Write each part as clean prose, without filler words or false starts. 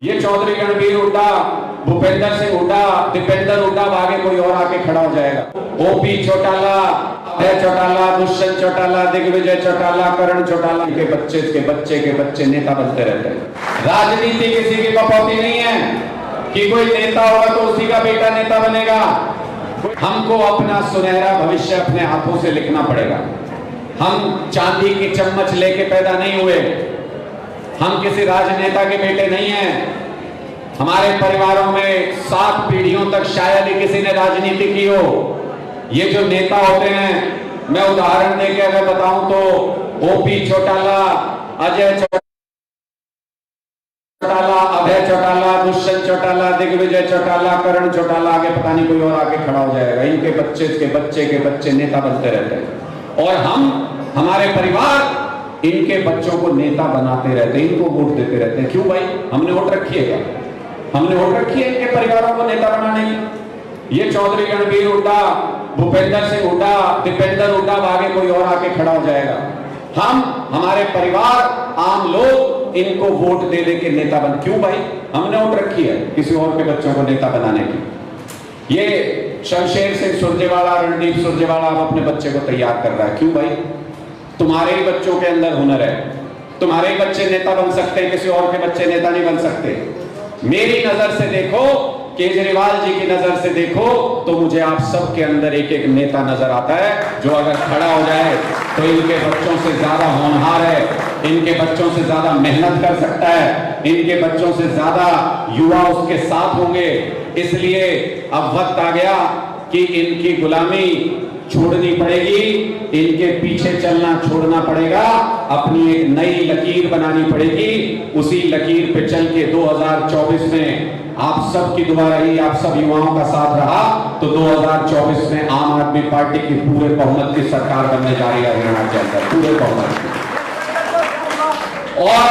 ये चौधरी रणबीर हुड्डा, भूपेंद्र सिंह हुड्डा, दीपेंद्र हुड्डा, आगे कोई और आके खड़ा हो जाएगा। ओपी चौटाला, अजय चौटाला, दुष्यंत चौटाला, दिग्विजय चौटाला, करण चौटाला के बच्चे नेता बनते रहते हैं। राजनीति किसी की कपौती नहीं है कि कोई नेता होगा तो उसी का बेटा नेता बनेगा। हमको अपना सुनहरा भविष्य अपने हाथों से लिखना पड़ेगा। हम चांदी की चम्मच लेके पैदा नहीं हुए, हम किसी राजनेता के बेटे नहीं हैं। हमारे परिवारों में 7 पीढ़ियों तक शायद ही किसी ने राजनीति की हो। ये जो नेता होते हैं, मैं उदाहरण देके अगर बताऊं तो ओपी चौटाला, अजय चौटाला, अभय चौटाला, दुष्यंत चौटाला, दिग्विजय चौटाला, करण चौटाला, आगे पता नहीं कोई और आके खड़ा हो जाएगा। इनके बच्चे नेता बनते रहते हैं और हमारे परिवार इनके बच्चों को नेता बनाते रहते हैं, इनको वोट देते रहते हैं। क्यों भाई? हमने वोट रखी है क्या? हमने वोट रखी है इनके परिवारों को नेता बनाने की? ये चौधरी रणबीर हुड्डा, भूपेंद्र सिंह हुड्डा, दीपेंद्र हुड्डा, आगे कोई और आके खड़ा हो जाएगा। हमारे परिवार, आम लोग इनको वोट दे के नेता बन। क्यों भाई? हमने वोट रखी है किसी और के बच्चों को नेता बनाने की। ये शमशेर सिंह सुरजेवाला, रणदीप सुरजेवाला अब अपने बच्चे को तैयार कर रहा है। क्यों भाई? तुम्हारे ही बच्चों के अंदर हुनर है, तुम्हारे ही बच्चे नेता बन सकते हैं, किसी और के बच्चे नेता नहीं बन सकते। मेरी नजर से देखो, केजरीवाल जी की नजर से देखो, तो मुझे आप सब के अंदर एक एक नेता नजर आता है जो अगर खड़ा हो जाए तो इनके बच्चों से ज्यादा होनहार है, इनके बच्चों से ज्यादा मेहनत कर सकता है, इनके बच्चों से ज्यादा युवा उसके साथ होंगे। इसलिए अब वक्त आ गया कि इनकी गुलामी छोड़नी पड़ेगी, इनके पीछे चलना छोड़ना पड़ेगा, अपनी एक नई लकीर बनानी पड़ेगी। उसी लकीर पे चल के 2024 में आप सब की दुआ रही, आप सब युवाओं का साथ रहा तो 2024 में आम आदमी पार्टी की पूरे बहुमत की सरकार बनने जा रही है हरियाणा के अंदर, पूरे बहुमत की। और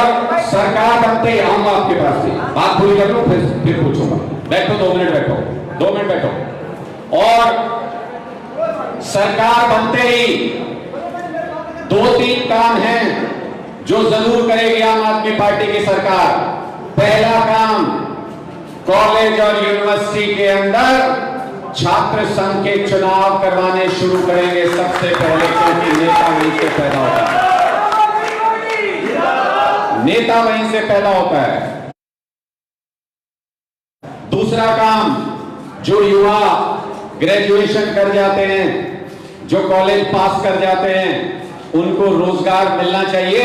सरकार बनते ही आऊंगा आपके पास भी, बात पूरी कर लो फिर पूछूंगा। बैठो 2 मिनट बैठो, 2 मिनट बैठो। और सरकार बनते ही 2-3 काम हैं जो जरूर करेगी आम आदमी पार्टी की सरकार। पहला काम, कॉलेज और यूनिवर्सिटी के अंदर छात्र संघ के चुनाव करवाने शुरू करेंगे सबसे पहले, क्योंकि नेता वहीं से पैदा होता है, नेता वहीं से पैदा होता है। दूसरा काम, जो युवा ग्रेजुएशन कर जाते हैं, जो कॉलेज पास कर जाते हैं, उनको रोजगार मिलना चाहिए।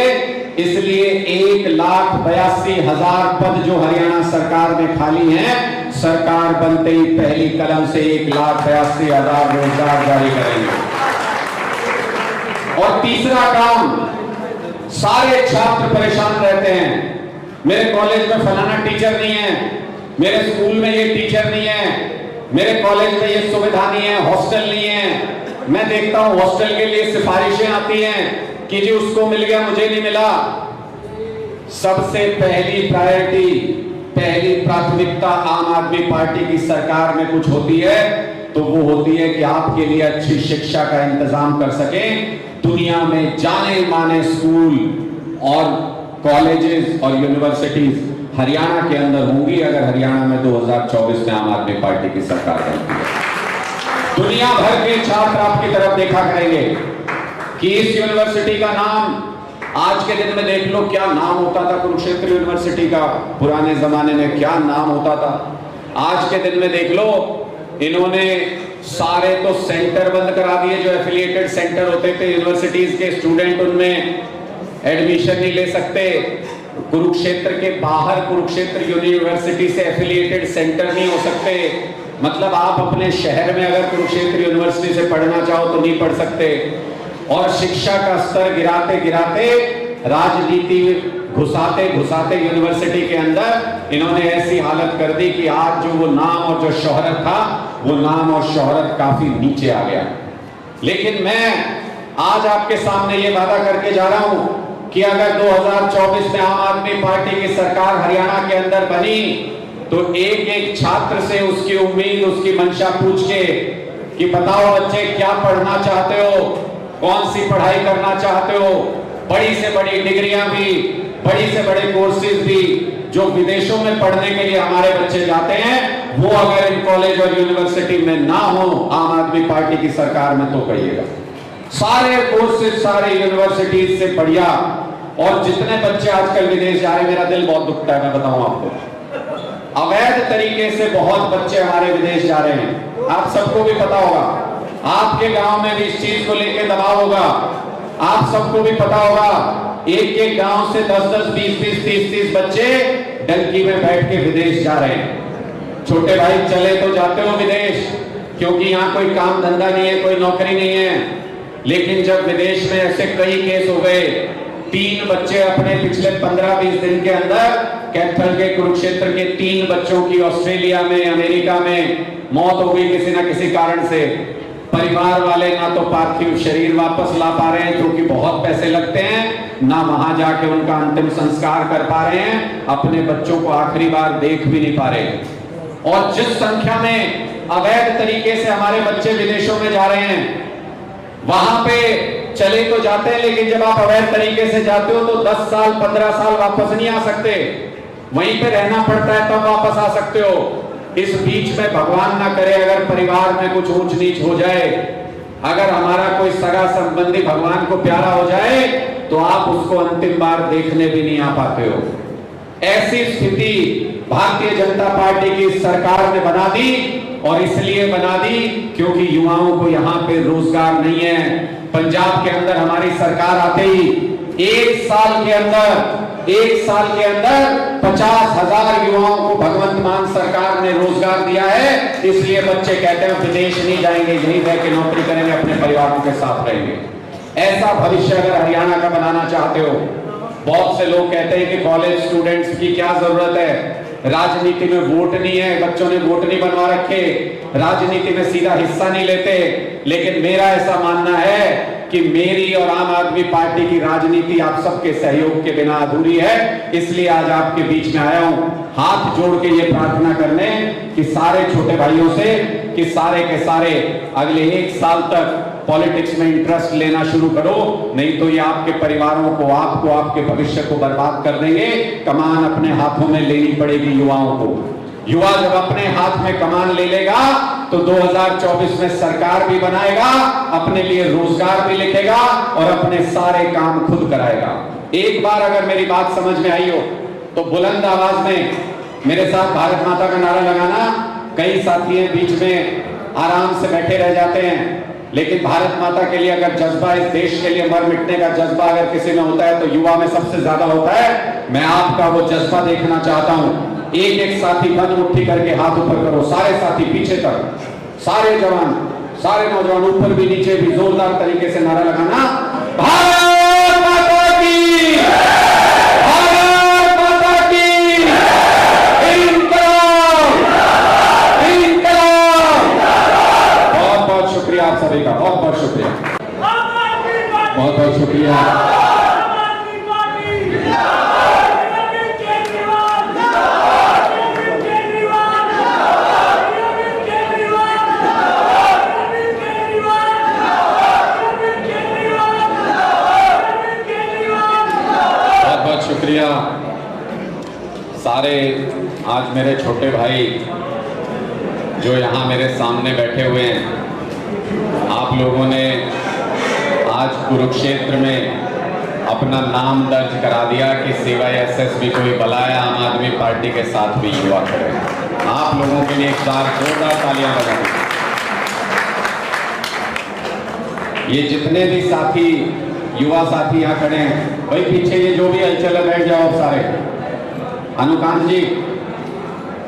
इसलिए 1,82,000 पद जो हरियाणा सरकार में खाली हैं, सरकार बनते ही पहली कदम से 1,82,000 रोजगार जारी करेंगे। और तीसरा काम, सारे छात्र परेशान रहते हैं, मेरे कॉलेज में फलाना टीचर नहीं है, मेरे स्कूल में ये टीचर नहीं है, मेरे कॉलेज में ये सुविधा नहीं है, हॉस्टल नहीं है। मैं देखता हूं हॉस्टल के लिए सिफारिशें आती हैं कि जी उसको मिल गया, मुझे नहीं मिला। सबसे पहली प्रायोरिटी, पहली प्राथमिकता आम आदमी पार्टी की सरकार में कुछ होती है तो वो होती है कि आपके लिए अच्छी शिक्षा का इंतजाम कर सकें। दुनिया में जाने माने स्कूल और कॉलेजेस और यूनिवर्सिटीज हरियाणा के अंदर होंगी अगर हरियाणा में 2024 में आम आदमी पार्टी की सरकार बनती है। दुनिया भर के छात्र आपकी तरफ देखा करेंगे कि इस यूनिवर्सिटी का नाम, आज के दिन में देख लो क्या नाम होता था कुरुक्षेत्र यूनिवर्सिटी का, पुराने जमाने में क्या नाम होता था। आज के दिन में देख लो, इन्होंने सारे तो सेंटर बंद करा दिए, जो एफिलिएटेड सेंटर होते थे यूनिवर्सिटीज के, स्टूडेंट उनमें एडमिशन नहीं ले सकते। कुरुक्षेत्र के बाहर कुरुक्षेत्र यूनिवर्सिटी से एफिलिएटेड सेंटर नहीं हो सकते। मतलब आप अपने शहर में अगर कुरुक्षेत्र यूनिवर्सिटी से पढ़ना चाहो तो नहीं पढ़ सकते। और शिक्षा का स्तर गिराते गिराते, राजनीति घुसाते घुसाते यूनिवर्सिटी के अंदर इन्होंने ऐसी हालत कर दी कि आज जो वो नाम और जो शोहरत था, वो नाम और शोहरत काफी नीचे आ गया। लेकिन मैं आज आपके सामने ये वादा करके जा रहा हूं कि अगर 2024 में आम आदमी पार्टी की सरकार हरियाणा के अंदर बनी तो एक एक छात्र से उसकी उम्मीद, उसकी मंशा पूछ के कि बताओ बच्चे क्या पढ़ना चाहते हो, कौन सी पढ़ाई करना चाहते हो, बड़ी से बड़ी डिग्रियां भी, बड़ी से बड़े कोर्सेज भी, जो विदेशों में पढ़ने के लिए हमारे बच्चे जाते हैं, वो अगर इन कॉलेज और यूनिवर्सिटी में ना हो आम आदमी पार्टी की सरकार में, तो कहिएगा। सारे कोर्सेज, सारे यूनिवर्सिटीज से बढ़िया। और जितने बच्चे आजकल विदेश जा रहे हैं, मेरा दिल बहुत दुखता है, मैं बताऊं आपको। अवैध तरीके से बहुत बच्चे हमारे विदेश जा रहे हैं। आप सबको भी पता होगा, आपके गांव में भी इस चीज को लेकर दबाव होगा। आप सबको भी पता होगा, एक एक गांव से 10-10, 20-20, 30-30 बच्चे डंकी में बैठ के विदेश जा रहे हैं। छोटे भाई, चले तो जाते हो विदेश, क्योंकि यहाँ कोई काम धंधा नहीं है, कोई नौकरी नहीं है। लेकिन जब विदेश में ऐसे कई केस हो गए, 3 बच्चे अपने पिछले 15-20 दिन के अंदर, कैथल के, कुरुक्षेत्र के 3 बच्चों की ऑस्ट्रेलिया में, अमेरिका में मौत हो गई किसी ना किसी कारण से। परिवार वाले ना तो पार्थिव शरीर वापस ला पा रहे हैं क्योंकि बहुत पैसे लगते हैं, ना वहां जाके उनका अंतिम संस्कार कर पा रहे हैं, अपने बच्चों को आखिरी बार देख भी नहीं पा रहे। और जिस संख्या में अवैध तरीके से हमारे बच्चे विदेशों में जा रहे हैं, वहां पे चले तो जाते हैं, लेकिन जब आप अवैध तरीके से जाते हो तो 10 साल 15 साल वापस नहीं आ सकते, वहीं पे रहना पड़ता है, तब वापस आ सकते हो। इस बीच में भगवान ना करे अगर परिवार में कुछ ऊंच नीच हो जाए, अगर हमारा कोई सगा संबंधी भगवान को प्यारा हो जाए, तो आप उसको अंतिम बार देखने भी नहीं आ पाते हो। ऐसी स्थिति भारतीय जनता पार्टी की सरकार ने बना दी, और इसलिए बना दी क्योंकि युवाओं को यहाँ पे रोजगार नहीं है। पंजाब के अंदर हमारी सरकार आते ही 1 साल के अंदर 50,000 युवाओं को भगवंत मान सरकार ने रोजगार दिया है। इसलिए बच्चे कहते हैं विदेश नहीं जाएंगे, यहीं रह के नौकरी करेंगे, अपने परिवारों के साथ रहेंगे। ऐसा भविष्य अगर हरियाणा का बनाना चाहते हो, बहुत से लोग कहते हैं कि कॉलेज स्टूडेंट्स की क्या जरूरत है, राजनीति में वोट नहीं है, बच्चों ने वोट नहीं बनवा रखे, राजनीति में सीधा हिस्सा नहीं लेते। लेकिन मेरा ऐसा मानना है कि मेरी और आम आदमी पार्टी की राजनीति आप सबके सहयोग के बिना अधूरी है। इसलिए आज आपके बीच में आया हूं, हाथ जोड़ के ये प्रार्थना करने कि सारे छोटे भाइयों से कि सारे के सारे अगले 1 साल तक पॉलिटिक्स में इंटरेस्ट लेना शुरू करो, नहीं तो ये आपके परिवारों को, आपको, आपके भविष्य को बर्बाद कर देंगे। कमान अपने हाथों में लेनी पड़ेगी युवाओं को। युवा जब अपने हाथ में कमान ले लेगा तो 2024 में सरकार भी बनाएगा, अपने लिए रोजगार भी लिखेगा और अपने सारे काम खुद कराएगा। एक बार अगर मेरी बात समझ में आई हो तो बुलंद आवाज में मेरे साथ भारत माता का नारा लगाना। कई साथी हैं बीच में आराम से बैठे रह जाते हैं, लेकिन भारत माता के लिए अगर जज्बा, इस देश के लिए मर मिटने का जज्बा अगर किसी में होता है तो युवा में सबसे ज्यादा होता है। मैं आपका वो जज्बा देखना चाहता हूं। एक एक साथी बंद मुट्ठी करके हाथ ऊपर करो, सारे साथी पीछे तक, सारे जवान, सारे नौजवान ऊपर भी नीचे भी जोरदार तरीके से नारा लगाना, भारत माता की, भारत माता की, इंकलाब, इंकलाब। बहुत बहुत शुक्रिया आप सभी का, बहुत बहुत शुक्रिया, बहुत बहुत शुक्रिया। शुक्रिया। सारे आज मेरे छोटे भाई जो यहाँ मेरे सामने बैठे हुए हैं, आप लोगों ने आज कुरुक्षेत्र में अपना नाम दर्ज करा दिया कि सिवाय एसएसबी कोई बलाया आम आदमी पार्टी के साथ भी युवा खड़े। आप लोगों के लिए एक बार जोरदार तालियां बजाएं। ये जितने भी साथी, युवा साथी यहाँ खड़े हैं, भाई पीछे ये जो भी हलचल है बैठ जाओ सारे। अनुकांत जी,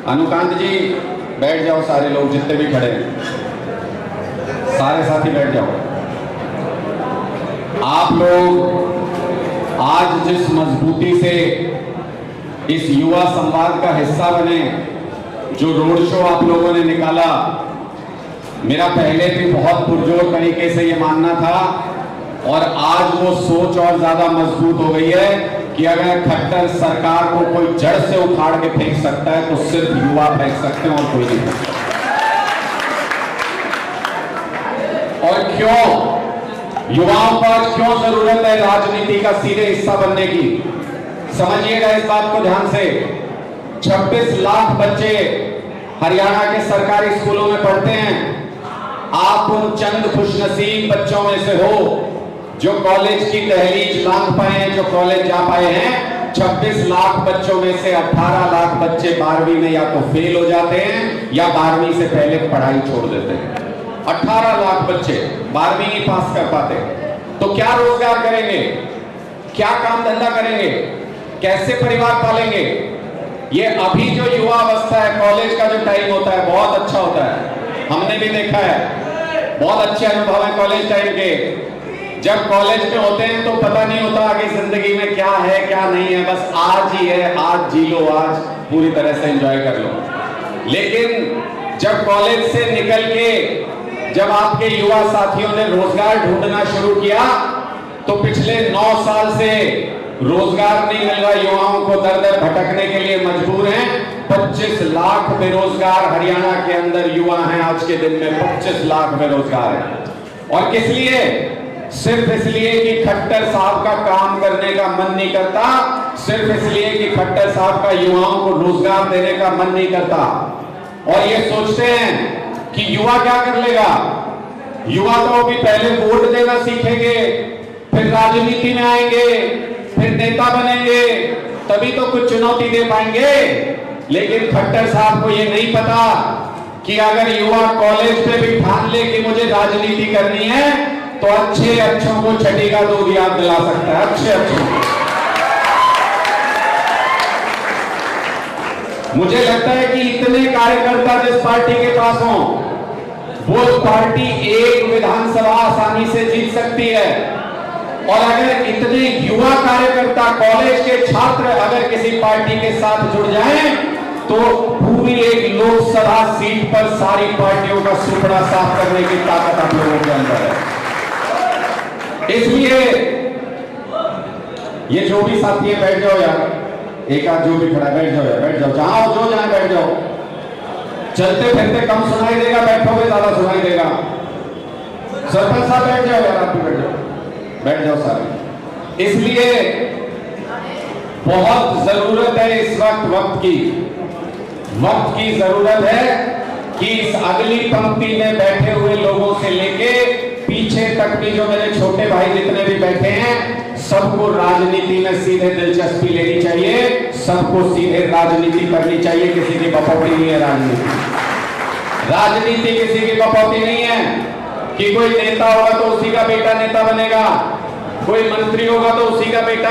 अनुकांत जी बैठ जाओ, सारे लोग जितने भी खड़े हैं, सारे साथी बैठ जाओ। आप लोग आज जिस मजबूती से इस युवा संवाद का हिस्सा बने, जो रोड शो आप लोगों ने निकाला, मेरा पहले भी बहुत पुरजोर तरीके से ये मानना था और आज वो सोच और ज्यादा मजबूत हो गई है कि अगर खट्टर सरकार को कोई जड़ से उखाड़ के फेंक सकता है तो सिर्फ युवा फेंक सकते हैं और कोई नहीं फेंक सकता। और क्यों युवाओं को आज क्यों जरूरत है राजनीति का सीधे हिस्सा बनने की, समझिएगा इस बात को ध्यान से। 26 लाख बच्चे हरियाणा के सरकारी स्कूलों में पढ़ते हैं। आप उन चंद खुशनसीब बच्चों में से हो जो कॉलेज की दहलीज लांघ पाए हैं, जो कॉलेज जा पाए हैं। 26 लाख बच्चों में से 18 लाख बच्चे 12वीं में या तो फेल हो जाते हैं या 12वीं से पहले पढ़ाई छोड़ देते हैं। 18 लाख बच्चे 12वीं नहीं पास कर पाते। तो क्या रोजगार करेंगे, क्या काम धंधा करेंगे, कैसे परिवार पालेंगे? ये अभी जो युवा अवस्था है, कॉलेज का जो टाइम होता है बहुत अच्छा होता है, हमने भी देखा है। बहुत अच्छे अनुभव है कॉलेज टाइम के। जब कॉलेज में होते हैं तो पता नहीं होता आगे जिंदगी में क्या है क्या नहीं है, बस आज ही है, आज जी लो, आज पूरी तरह से एंजॉय कर लो। लेकिन जब कॉलेज से निकल के जब आपके युवा साथियों ने रोजगार ढूंढना शुरू किया तो पिछले 9 साल से रोजगार नहीं मिल रहा, युवाओं को दर दर भटकने के लिए मजबूर हैं। 25 लाख बेरोजगार हरियाणा के अंदर युवा हैं आज के दिन में, 25 लाख बेरोजगार हैं। और किस लिए? सिर्फ इसलिए कि खट्टर साहब का काम करने का मन नहीं करता, सिर्फ इसलिए कि खट्टर साहब का युवाओं को रोजगार देने का मन नहीं करता। और ये सोचते हैं कि युवा क्या कर लेगा। युवा तो अभी पहले वोट देना सीखेंगे, फिर राजनीति में आएंगे, फिर नेता बनेंगे, तभी तो कुछ चुनौती दे पाएंगे। लेकिन खट्टर साहब को ये नहीं पता कि अगर युवा कॉलेज में भी ठान ले कि मुझे राजनीति करनी है तो अच्छे अच्छों को छठी का दूध याद दिला सकता है। अच्छे अच्छों मुझे लगता है कि इतने कार्यकर्ता जिस पार्टी के पास हों, वो पार्टी एक विधानसभा आसानी से जीत सकती है। और अगर इतने युवा कार्यकर्ता, कॉलेज के छात्र अगर किसी पार्टी के साथ जुड़ जाएं तो पूरी एक लोकसभा सीट पर सारी पार्टियों का सुपड़ा साफ करने की ताकत आप लोगों के अंदर है। इसलिए ये जो भी साथी है, बैठ जाओ यार, एक आध जो भी खड़ा, बैठ जाओ यार, बैठ जाओ, जहां जो जहां बैठ जाओ। चलते फिरते कम सुनाई देगा, बैठोगे ज्यादा सुनाई देगा। सरपंच साहब बैठ जाओ यार, आप भी बैठ जाओ, बैठ जाओ सारे। इसलिए बहुत जरूरत है इस वक्त की जरूरत है कि इस अगली पंक्ति में बैठे हुए लोगों से लेके पीछे तक भी जो मेरे छोटे भाई जितने भी बैठे हैं, सबको राजनीति में सीधे दिलचस्पी लेनी चाहिए, सबको सीधे राजनीति करनी चाहिए। किसी की बपौती नहीं है राजनीति किसी की बपौती नहीं है कि कोई नेता होगा तो उसी का बेटा नेता बनेगा, कोई मंत्री होगा तो उसी का बेटा